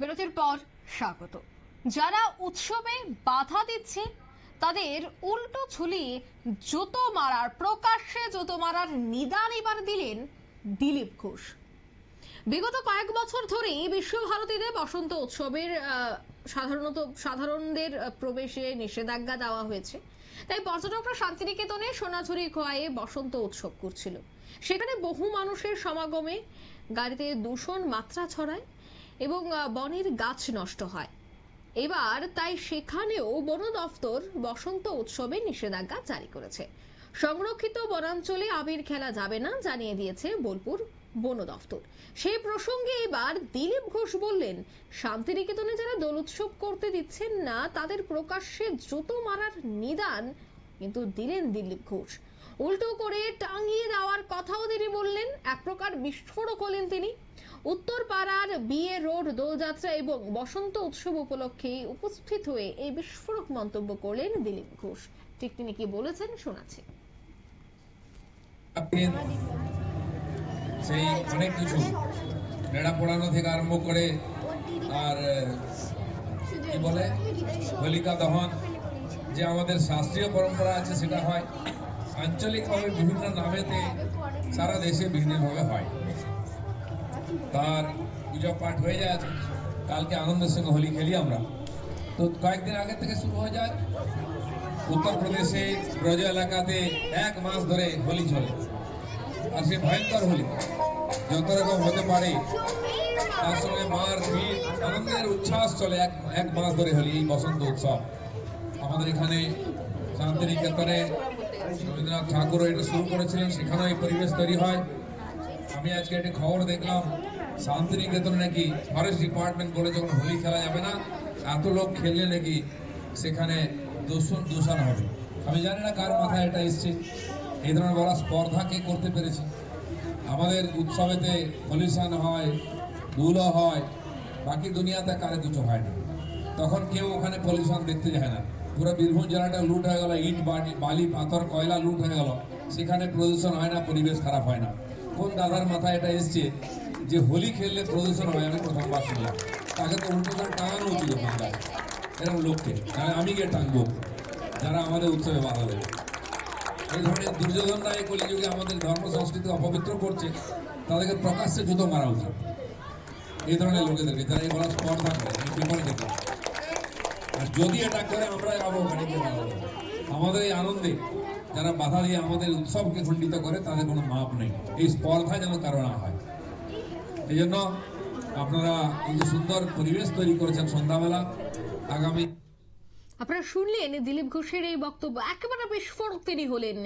বিরতির পর স্বাগত। যারা উৎসবে বাধা দিচ্ছে তাদের উল্টো ছুলিয়ে প্রকাশ্যে জুতো মারার নিদান এবার দিলেন দিলীপ ঘোষ। বিগত কয়েক বছর ধরেই বিশ্বভারতীতে বসন্ত উৎসবের সাধারণদের প্রবেশে নিষেধাজ্ঞা দেওয়া হয়েছে। তাই পর্যটকরা শান্তিনিকেতনে সোনাঝুরি খোয়ায়ে বসন্ত উৎসব করছিল। সেখানে বহু মানুষের সমাগমে গাড়িতে দূষণ মাত্রা ছড়ায় এবং বনের গাছ নষ্ট হয়। এবার তাই সেখানেও বন দফতর বসন্ত উৎসবে নিষেধাজ্ঞা জারি করেছে। সংরক্ষিত বনাঞ্চলে আবির খেলা যাবে না জানিয়ে দিয়েছে বোলপুর বন দফতর। সেই প্রসঙ্গে এবার দিলীপ ঘোষ বললেন, শান্তিনিকেতনে যারা দোল উৎসব করতে দিচ্ছেন না তাদের প্রকাশ্যে জুতো মারার নিদান কিন্তু দিলেন দিলীপ ঘোষ। উল্টো করে টাঙিয়ে দেওয়ার কথাও তিনি বললেন। এক প্রকার বিস্ফোরক হলেন তিনি। উত্তরপাড়ার বিয়ে রোড দোলযাত্রা এবং বসন্ত উৎসব উপলক্ষে উপস্থিত হয়ে এই বিস্ফোরক মন্তব্য করলেন দিলীপ ঘোষ। ঠিক তিনি কি বলেছেন শোনাচ্ছি। সেই অনেক কিছু নেড়া পোড়ানো থেকে আরম্ভ করে আর কি বলে হোলিকা দহন, যে আমাদের শাস্ত্রীয় পরম্পরা আছে সেটা হয়। আঞ্চলিকভাবে বিভিন্ন নামেতে সারা দেশে বিভিন্নভাবে হয়। তার পূজা পাঠ হয়ে যায়, কালকে আনন্দের সঙ্গে হোলি খেলি আমরা। তো কয়েকদিন আগে থেকে শুরু হয়ে যায়। উত্তরপ্রদেশে ব্রজ এলাকাতে 1 মাস ধরে হোলি চলে, আর সে ভয়ঙ্কর হোলি যত রকম হতে পারে, তার সঙ্গে মার ভিড় আনন্দের উচ্ছ্বাস চলে 1 মাস ধরে হোলি। এই বসন্ত উৎসব আমাদের এখানে শান্তিনিকেতনে রবীন্দ্রনাথ ঠাকুর এটা শুরু করেছিলেন, সেখানেও এই পরিবেশ তৈরি হয়। আমি আজকে একটা খবর দেখলাম, শান্তিনিকেতনে নাকি ফরেস্ট ডিপার্টমেন্ট বলে যখন হোলি খেলা যাবে না, এত লোক খেললে নাকি সেখানে দূষণ হবে। আমি জানি না কার মাথায় এটা এসছে, এই ধরনের বড় স্পর্ধা কে করতে পেরেছে। আমাদের উৎসবেতে পলিউশন হয়, ধুলো হয়, বাকি দুনিয়াতে কারে কিছু হয় না। তখন কেউ ওখানে পলিউশন দেখতে যায় না। পুরো বীরভূম জেলাটা লুট হয়ে গেল, ইট বালি পাথর কয়লা লুট হয়ে গেল, সেখানে প্রদূষণ হয় না, পরিবেশ খারাপ হয় না। কোন দাদার মাথায় এটা এসছে যে হোলি খেললে প্রদূষণ হয়? আমি প্রথমবার শুনলাম। তাকে তো উল্টো করে টাঙানো উচিত ওখানটায় এরকম লোককে, তাহলে আমি গিয়ে টাঙবো যারা আমাদের উৎসবে বাধা দেবে। এই ধরনের দুর্যোধনরা এই কলিযুগে আমাদের ধর্ম সংস্কৃতি অপবিত্র করছে, তাদেরকে প্রকাশ্যে জুতো মারা উচিত। এই ধরনের লোকেদেরকে যারা এই বড় স্পর্ধা করে বিপরীত দেখে। আর যদি এটা করে আমরা যাবো ওখানে গিয়ে বাধা দেবো। আমাদের এই আনন্দে যারা বাধা দিয়ে আমাদের উৎসবকে খণ্ডিত করে তাদের কোনো মাপ নেই। এই স্পর্ধা যেন কারো না হয়। এই জন্য আপনারা এই যে সুন্দর পরিবেশ তৈরি করেছেন সন্ধ্যাবেলা, আগামী আপনারা শুনলেন দিলীপ ঘোষের এই বক্তব্য। একেবারে বিস্ফোরক তিনি হলেন।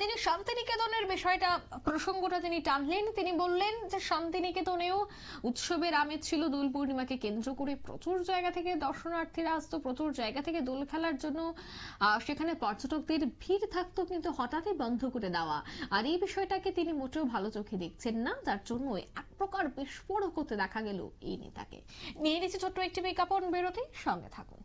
তিনি শান্তিনিকেতনের বিষয়টা প্রসঙ্গটা তিনি টানলেন। তিনি বললেন যে শান্তিনিকেতনেও উৎসবের আমেজ ছিল। দোল পূর্ণিমাকে কেন্দ্র করে প্রচুর জায়গা থেকে দর্শনার্থীরা আসতো, প্রচুর জায়গা থেকে দোল খেলার জন্য সেখানে পর্যটকদের ভিড় থাকতো, কিন্তু হঠাৎই বন্ধ করে দেওয়া। আর এই বিষয়টাকে তিনি মোটেও ভালো চোখে দেখছেন না, যার জন্য এক প্রকার বিস্ফোরক হতে দেখা গেল এই নেতাকে। নিয়ে নিচ্ছে ছোট্ট একটি বিজ্ঞাপন বিরতি, সঙ্গে থাকুন।